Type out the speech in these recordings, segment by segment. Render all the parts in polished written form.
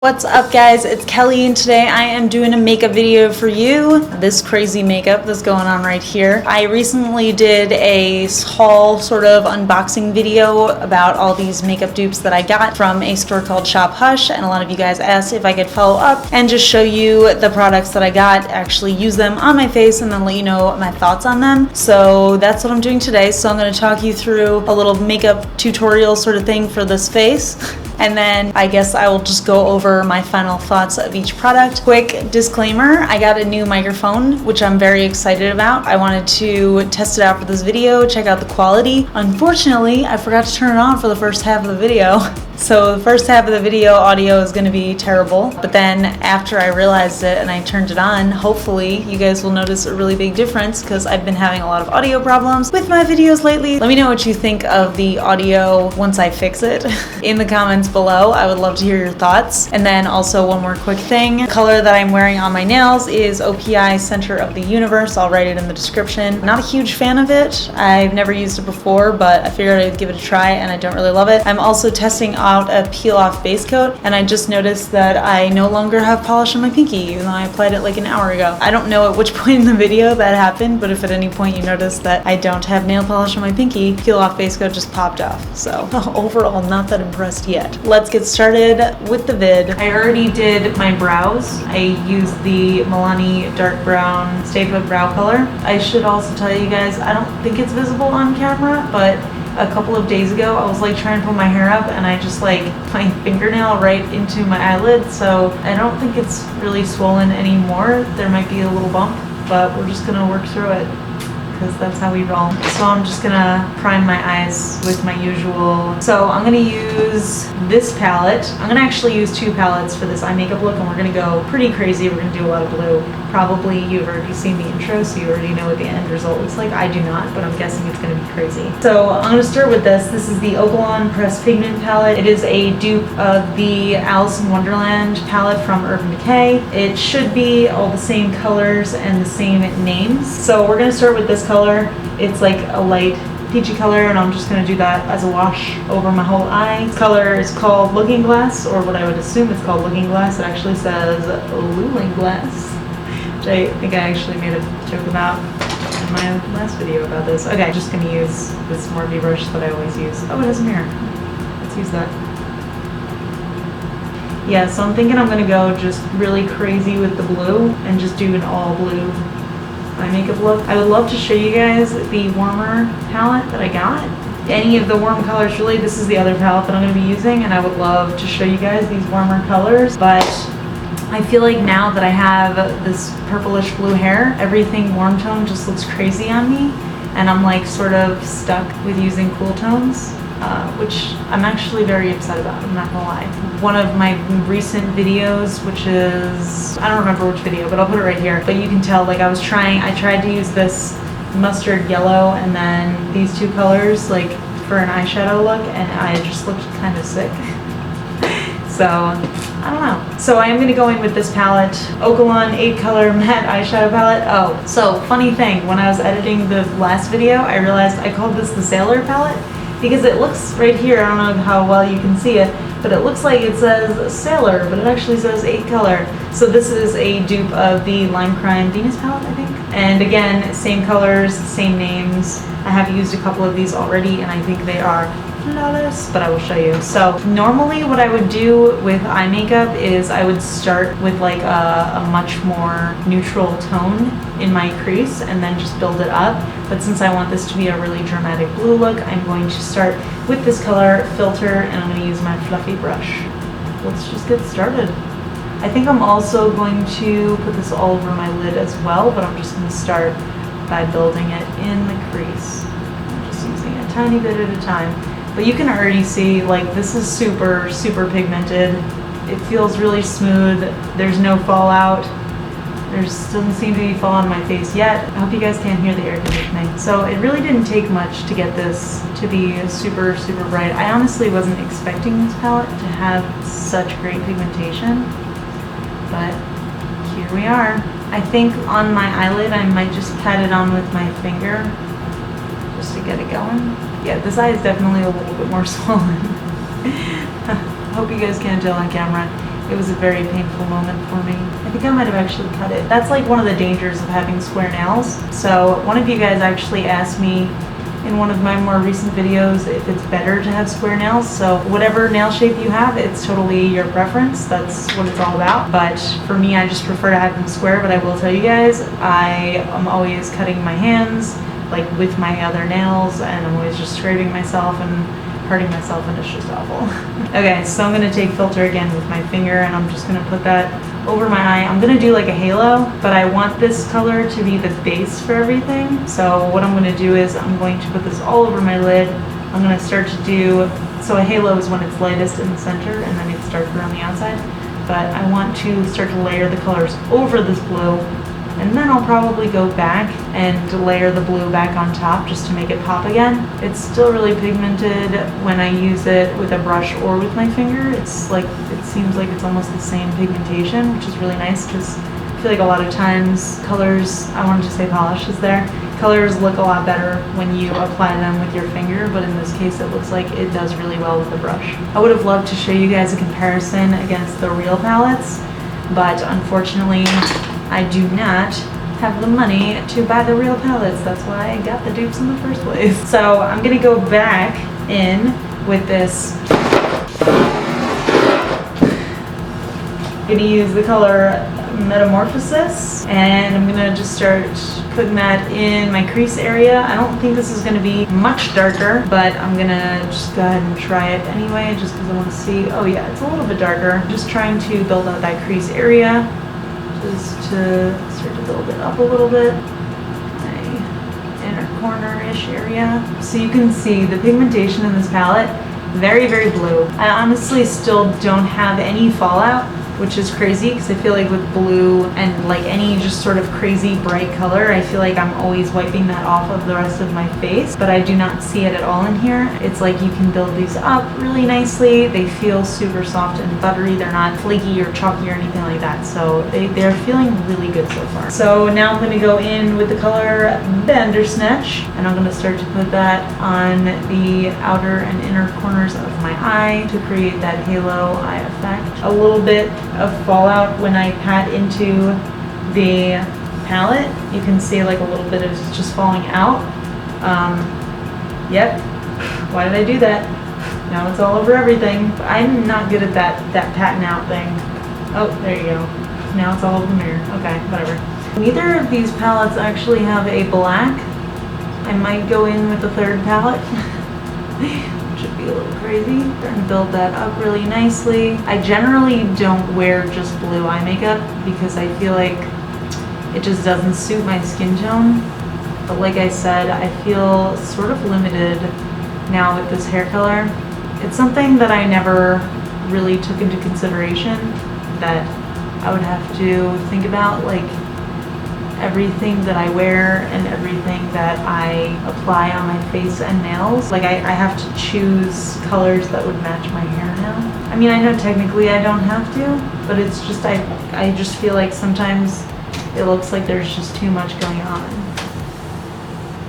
What's up guys, it's Kelly and today I am doing a makeup video for you. This crazy makeup that's going on right here. I recently did a haul sort of unboxing video about all these makeup dupes that I got from a store called Shop Hush, and a lot of you guys asked if I could follow up and just show you the products that I got, actually use them on my face and then let you know my thoughts on them. So that's what I'm doing today. So I'm going to talk you through a little makeup tutorial sort of thing for this face. And then I guess I will just go over my final thoughts of each product. Quick disclaimer, I got a new microphone, which I'm very excited about. I wanted to test it out for this video, check out the quality. Unfortunately, I forgot to turn it on for the first half of the video. So the first half of the video audio is going to be terrible, but then after I realized it and I turned it on, hopefully you guys will notice a really big difference because I've been having a lot of audio problems with my videos lately. Let me know what you think of the audio once I fix it in the comments below. I would love to hear your thoughts. And then also one more quick thing. The color that I'm wearing on my nails is OPI Center of the Universe. I'll write it in the description. Not a huge fan of it. I've never used it before, but I figured I'd give it a try and I don't really love it. I'm also testing out a peel-off base coat, and I just noticed that I no longer have polish on my pinky, even though I applied it like an hour ago. I don't know at which point in the video that happened, but if at any point you notice that I don't have nail polish on my pinky, peel-off base coat just popped off. So overall, not that impressed yet. Let's get started with the vid. I already did my brows. I used the Milani dark brown Stay Put brow color. I should also tell you guys, I don't think it's visible on camera, but a couple of days ago I was like trying to pull my hair up and I just like my fingernail right into my eyelid, so I don't think it's really swollen anymore. There might be a little bump, but we're just gonna work through it because that's how we roll. So I'm just gonna prime my eyes with my usual. So I'm gonna use this palette. I'm gonna actually use two palettes for this eye makeup look, and we're gonna go pretty crazy. We're gonna do a lot of blue. Probably you've already seen the intro, so you already know what the end result looks like. I do not, but I'm guessing it's gonna be crazy. So I'm gonna start with this. This is the Okalon Pressed Pigment palette. It is a dupe of the Alice in Wonderland palette from Urban Decay. It should be all the same colors and the same names. So we're gonna start with this color. It's like a light peachy color, and I'm just going to do that as a wash over my whole eye. This color is called Looking Glass, or what I would assume it's called Looking Glass. It actually says Looling Glass, which I think I actually made a joke about in my last video about this. Okay, I'm just going to use this Morphe brush that I always use. Oh, it has a mirror. Let's use that. Yeah, so I'm thinking I'm going to go just really crazy with the blue and just do an all blue eye makeup look. I would love to show you guys the warmer palette that I got. Any of the warm colors, really. This is the other palette that I'm going to be using, and I would love to show you guys these warmer colors, but I feel like now that I have this purplish blue hair, everything warm tone just looks crazy on me, and I'm like sort of stuck with using cool tones, which I'm actually very upset about, I'm not gonna lie. One of my recent videos, which is, I don't remember which video, but I'll put it right here, but you can tell, like I tried to use this mustard yellow and then these two colors like for an eyeshadow look, and I just looked kind of sick. So, I don't know. So I am going to go in with this palette, Okalon 8 color matte eyeshadow palette. Oh, so funny thing, when I was editing the last video, I realized I called this the Sailor palette because it looks right here, I don't know how well you can see it, but it looks like it says Sailor, but it actually says 8 color. So this is a dupe of the Lime Crime Venus palette, I think. And again, same colors, same names. I have used a couple of these already and I think they are flawless, but I will show you. So normally what I would do with eye makeup is I would start with like a much more neutral tone in my crease and then just build it up. But since I want this to be a really dramatic blue look, I'm going to start with this color, filter, and I'm going to use my fluffy brush. Let's just get started. I think I'm also going to put this all over my lid as well, but I'm just going to start by building it in the crease. I'm just using a tiny bit at a time. But you can already see, like, this is super, super pigmented. It feels really smooth. There's no fallout. There doesn't seem to be fall on my face yet. I hope you guys can't hear the air conditioning. So it really didn't take much to get this to be super, super bright. I honestly wasn't expecting this palette to have such great pigmentation, but here we are. I think on my eyelid, I might just pat it on with my finger just to get it going. Yeah, this eye is definitely a little bit more swollen. I hope you guys can't tell on camera. It was a very painful moment for me. I think I might have actually cut it. That's like one of the dangers of having square nails. So one of you guys actually asked me in one of my more recent videos if it's better to have square nails. So whatever nail shape you have, it's totally your preference. That's what it's all about. But for me, I just prefer to have them square. But I will tell you guys, I am always cutting my hands like with my other nails, and I'm always just scraping myself and hurting myself, and it's just awful. Okay, so I'm gonna take filter again with my finger, and I'm just gonna put that over my eye. I'm gonna do like a halo, but I want this color to be the base for everything. So what I'm gonna do is I'm going to put this all over my lid. I'm gonna start to do, so a halo is when it's lightest in the center and then it's darker on the outside. But I want to start to layer the colors over this blue, and then I'll probably go back and layer the blue back on top just to make it pop again. It's still really pigmented when I use it with a brush or with my finger. It's like, it seems like it's almost the same pigmentation, which is really nice because I feel like a lot of times colors, I wanted to say polish is there, colors look a lot better when you apply them with your finger, but in this case it looks like it does really well with the brush. I would have loved to show you guys a comparison against the real palettes, but unfortunately I do not have the money to buy the real palettes. That's why I got the dupes in the first place. So I'm gonna go back in with this. I'm gonna use the color Metamorphosis, and I'm gonna just start putting that in my crease area. I don't think this is gonna be much darker, but I'm gonna just go ahead and try it anyway, just because I want to see. Oh yeah, it's a little bit darker. Just trying to build out that crease area, just to start to build it up a little bit. My inner corner-ish area. So you can see the pigmentation in this palette, very, very blue. I honestly still don't have any fallout, which is crazy because I feel like with blue and like any just sort of crazy bright color, I feel like I'm always wiping that off of the rest of my face, but I do not see it at all in here. It's like you can build these up really nicely. They feel super soft and buttery. They're not flaky or chalky or anything like that. So they're feeling really good so far. So now I'm gonna go in with the color Bandersnatch, and I'm gonna start to put that on the outer and inner corners of my eye to create that halo eye effect. A little bit of fallout when I pat into the palette. You can see like a little bit of just falling out. Yep. Why did I do that? Now it's all over everything. I'm not good at that patting out thing. Oh, there you go. Now it's all over the mirror. Okay, whatever. Neither of these palettes actually have a black. I might go in with the third palette. Should be a little crazy. Starting to build that up really nicely. I generally don't wear just blue eye makeup because I feel like it just doesn't suit my skin tone. But like I said, I feel sort of limited now with this hair color. It's something that I never really took into consideration, that I would have to think about, like everything that I wear and everything that I apply on my face and nails. Like I have to choose colors that would match my hair now. I mean, I know technically I don't have to, but it's just, I just feel like sometimes it looks like there's just too much going on.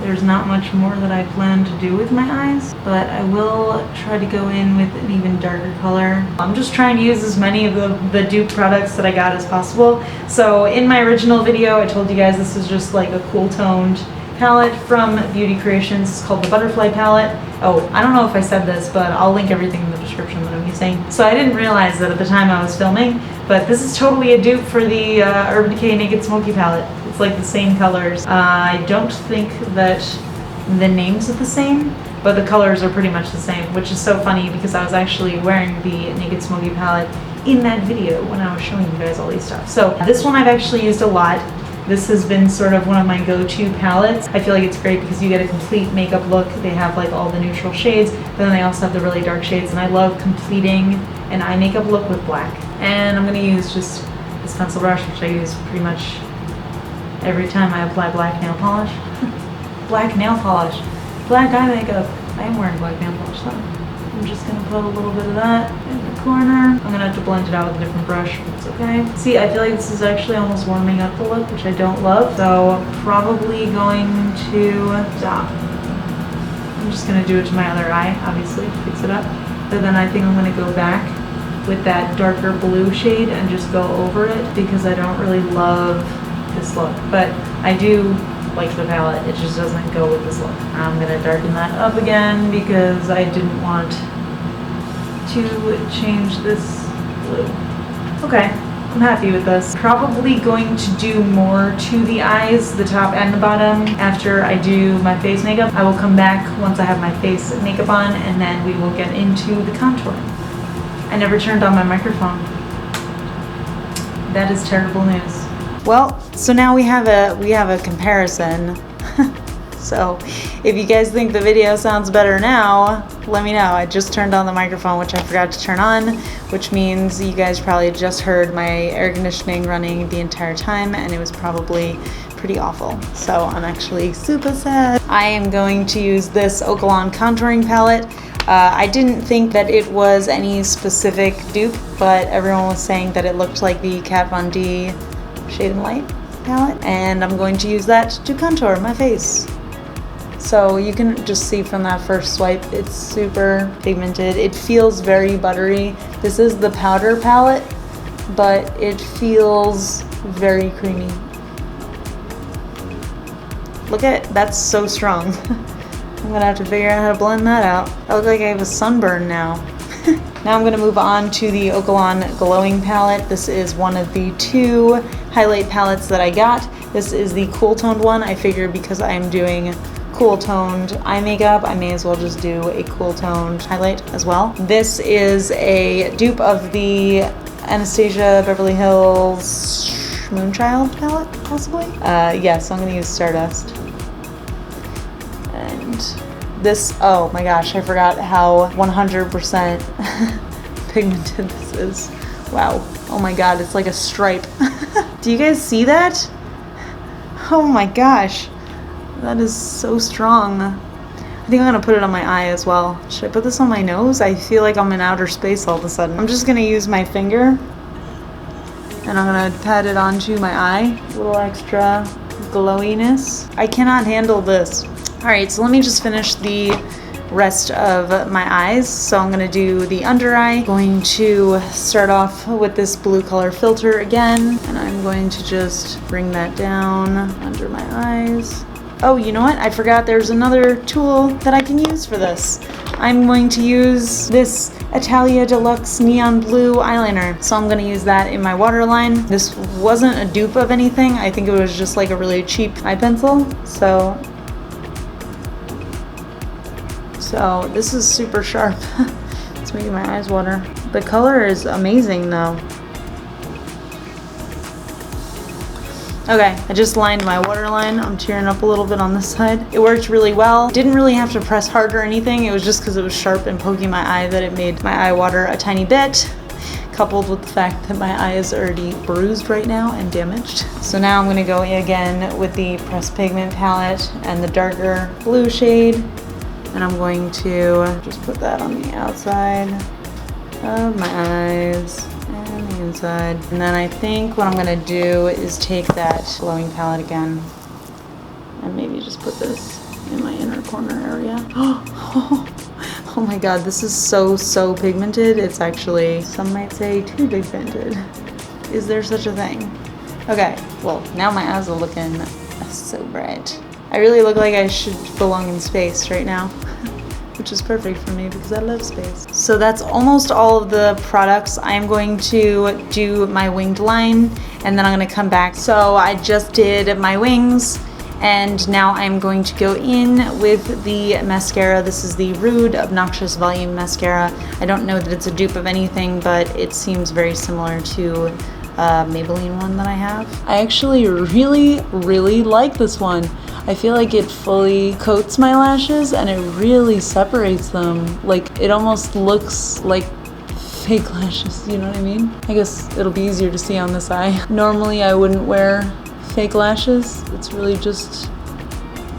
There's not much more that I plan to do with my eyes, but I will try to go in with an even darker color. I'm just trying to use as many of the dupe products that I got as possible. So in my original video, I told you guys this is just like a cool toned palette from Beauty Creations. It's called the Butterfly Palette. Oh, I don't know if I said this, but I'll link everything in the description that I'm using. So I didn't realize that at the time I was filming, but this is totally a dupe for the Urban Decay Naked Smoky palette. It's like the same colors. I don't think that the names are the same, but the colors are pretty much the same, which is so funny because I was actually wearing the Naked Smoky palette in that video when I was showing you guys all these stuff. So this one I've actually used a lot. This has been sort of one of my go-to palettes. I feel like it's great because you get a complete makeup look. They have like all the neutral shades, but then they also have the really dark shades, and I love completing an eye makeup look with black. And I'm gonna use just this pencil brush, which I use pretty much every time I apply black nail polish. Black nail polish. Black eye makeup. I am wearing black nail polish though. I'm just gonna put a little bit of that in the corner. I'm gonna have to blend it out with a different brush, but it's okay. See, I feel like this is actually almost warming up the look, which I don't love. So probably going to stop. I'm just gonna do it to my other eye, obviously, to fix it up. But then I think I'm gonna go back with that darker blue shade and just go over it because I don't really love this look. But I do like the palette, it just doesn't go with this look. I'm gonna darken that up again because I didn't want to change this blue. Okay, I'm happy with this. Probably going to do more to the eyes, the top and the bottom, after I do my face makeup. I will come back once I have my face makeup on, and then we will get into the contouring. I never turned on my microphone. That is terrible news. Well, so now we have a comparison. So if you guys think the video sounds better now, let me know. I just turned on the microphone, which I forgot to turn on, which means you guys probably just heard my air conditioning running the entire time, and it was probably pretty awful. So I'm actually super sad. I am going to use this Okalon contouring palette. I didn't think that it was any specific dupe, but everyone was saying that it looked like the Kat Von D Shade and Light palette, and I'm going to use that to contour my face. So you can just see from that first swipe, it's super pigmented. It feels very buttery. This is the powder palette, but it feels very creamy. Look at, that's so strong. I'm gonna have to figure out how to blend that out. I look like I have a sunburn now. Now I'm gonna move on to the Okalon Glowing palette. This is one of the 2 highlight palettes that I got. This is the cool toned one. I figured because I'm doing cool toned eye makeup, I may as well just do a cool toned highlight as well. This is a dupe of the Anastasia Beverly Hills Moonchild palette, possibly? Yes, I'm gonna use Stardust. And this, oh my gosh, I forgot how 100% pigmented this is. Wow, oh my god, it's like a stripe. Do you guys see that? Oh my gosh. That is so strong. I think I'm gonna put it on my eye as well. Should I put this on my nose? I feel like I'm in outer space all of a sudden. I'm just gonna use my finger and I'm gonna pat it onto my eye. A little extra glowiness. I cannot handle this. All right, so let me just finish the rest of my eyes. So I'm gonna do the under eye. Going to start off with this blue color filter again, and I'm going to just bring that down under my eyes. Oh, you know what? I forgot there's another tool that I can use for this. I'm going to use this Italia Deluxe Neon Blue eyeliner. So I'm gonna use that in my waterline. This wasn't a dupe of anything. I think it was just like a really cheap eye pencil. So this is super sharp. It's making my eyes water. The color is amazing though. Okay, I just lined my waterline. I'm tearing up a little bit on this side. It worked really well. Didn't really have to press hard or anything. It was just because it was sharp and poking my eye that it made my eye water a tiny bit, coupled with the fact that my eye is already bruised right now and damaged. So now I'm gonna go again with the Pressed Pigment palette and the darker blue shade, and I'm going to just put that on the outside of my eyes and the inside. And then I think what I'm gonna do is take that glowing palette again and maybe just put this in my inner corner area. Oh my god, this is so pigmented. It's actually, some might say, too pigmented. Is there such a thing? Okay, well, now my eyes are looking so bright. I really look like I should belong in space right now, which is perfect for me because I love space. So that's almost all of the products. I'm going to do my winged line and then I'm gonna come back. So I just did my wings and now I'm going to go in with the mascara. This is the Rude Obnoxious Volume Mascara. I don't know that it's a dupe of anything, but it seems very similar to Maybelline one that I have. I actually really like this one. I feel like it fully coats my lashes and it really separates them. Like, it almost looks like fake lashes, you know what I mean? I guess it'll be easier to see on this eye. Normally I wouldn't wear fake lashes. It's really just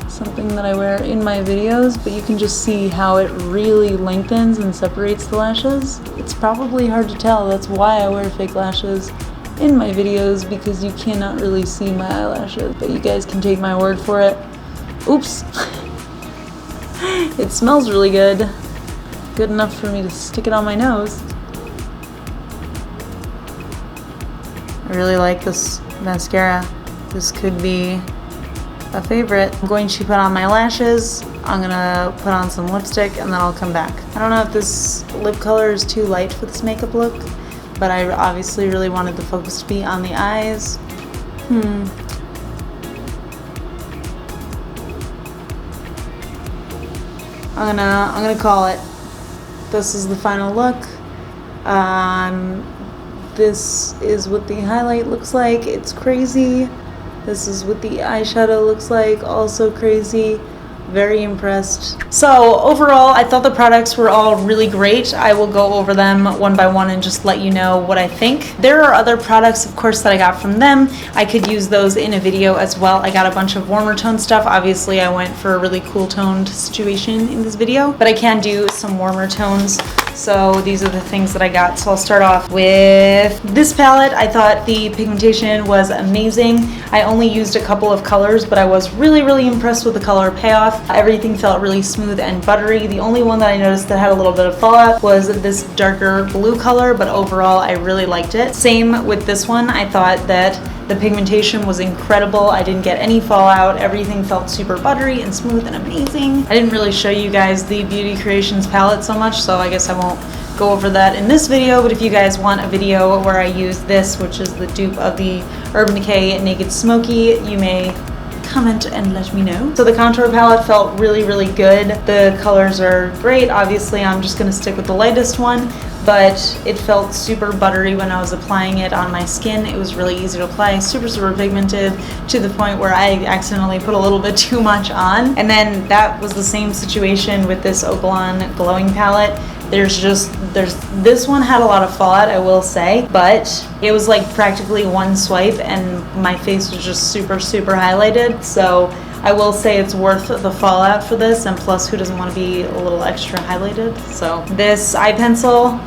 something that I wear in my videos, but you can just see how it really lengthens and separates the lashes. It's probably hard to tell. That's why I wear fake lashes in my videos, because you cannot really see my eyelashes, but you guys can take my word for it. Oops. It smells really good. Good enough for me to stick it on my nose. I really like this mascara. This could be a favorite. I'm going to put on my lashes. I'm gonna put on some lipstick and then I'll come back. I don't know if this lip color is too light for this makeup look, but I obviously really wanted the focus to be on the eyes. I'm gonna call it. This is the final look. This is what the highlight looks like. It's crazy. This is what the eyeshadow looks like. Also crazy. Very impressed. So overall, I thought the products were all really great. I will go over them one by one and just let you know what I think. There are other products, of course, that I got from them. I could use those in a video as well. I got a bunch of warmer tone stuff. Obviously, I went for a really cool toned situation in this video, but I can do some warmer tones. So these are the things that I got. So I'll start off with this palette. I thought the pigmentation was amazing. I only used a couple of colors, but I was really, really impressed with the color payoff. Everything felt really smooth and buttery. The only one that I noticed that had a little bit of fallout was this darker blue color, but overall I really liked it. Same with this one. I thought that the pigmentation was incredible. I didn't get any fallout. Everything felt super buttery and smooth and amazing. I didn't really show you guys the Beauty Creations palette so much, so I guess I won't go over that in this video, but if you guys want a video where I use this, which is the dupe of the Urban Decay Naked Smoky, you may comment and let me know. So the contour palette felt really, really good. The colors are great. Obviously, I'm just gonna stick with the lightest one, but it felt super buttery when I was applying it on my skin. It was really easy to apply, super, super pigmented, to the point where I accidentally put a little bit too much on. And then that was the same situation with this Oaklon glowing palette. This one had a lot of fallout, I will say, but it was like practically one swipe and my face was just super, super highlighted. So I will say it's worth the fallout for this, and plus, who doesn't want to be a little extra highlighted? So this eye pencil,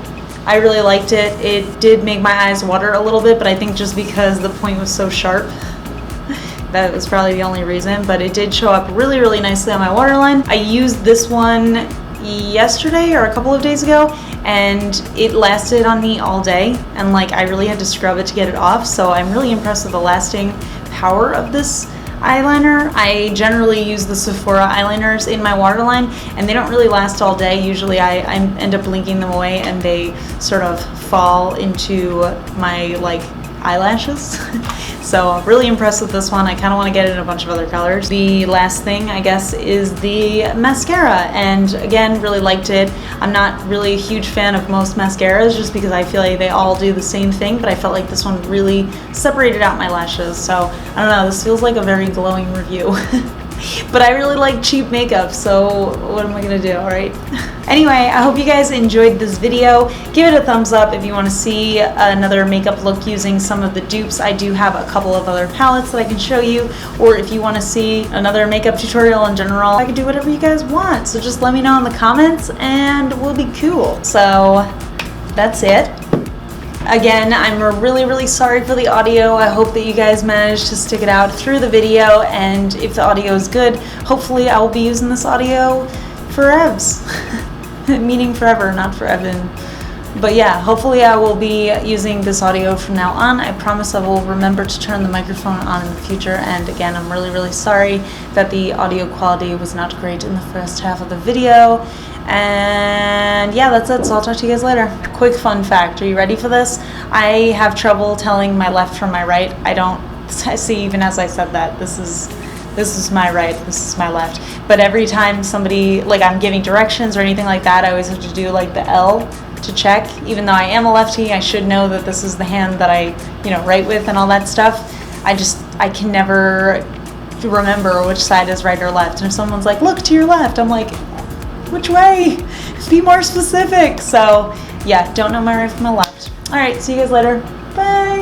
I really liked it. It did make my eyes water a little bit, but I think just because the point was so sharp, that was probably the only reason, but it did show up really, really nicely on my waterline. I used this one yesterday or a couple of days ago, and it lasted on me all day, and like I really had to scrub it to get it off, so I'm really impressed with the lasting power of this eyeliner. I generally use the Sephora eyeliners in my waterline, and they don't really last all day. Usually I end up blinking them away and they sort of fall into my like eyelashes. So really impressed with this one. I kind of want to get it in a bunch of other colors. The last thing, I guess, is the mascara, and again, really liked it. I'm not really a huge fan of most mascaras just because I feel like they all do the same thing, but I felt like this one really separated out my lashes. So I don't know, this feels like a very glowing review. But I really like cheap makeup, so what am I gonna do, right? Anyway, I hope you guys enjoyed this video. Give it a thumbs up if you want to see another makeup look using some of the dupes. I do have a couple of other palettes that I can show you, or if you want to see another makeup tutorial in general, I can do whatever you guys want. So just let me know in the comments and we'll be cool. So that's it. Again, I'm really, really sorry for the audio. I hope that you guys managed to stick it out through the video, and if the audio is good, hopefully I will be using this audio forevs. Meaning forever, not for Evan. But yeah, hopefully I will be using this audio from now on. I promise I will remember to turn the microphone on in the future, and again, I'm really, really sorry that the audio quality was not great in the first half of the video. And yeah, that's it, so I'll talk to you guys later. Quick fun fact, are you ready for this? I have trouble telling my left from my right. I see, even as I said that, this is my right, this is my left. But every time somebody, like I'm giving directions or anything like that, I always have to do like the L to check. Even though I am a lefty, I should know that this is the hand that I, write with and all that stuff. I can never remember which side is right or left. And if someone's like, look to your left, I'm like, which way? Be more specific. So yeah, don't know my right from my left. All right, see you guys later. Bye.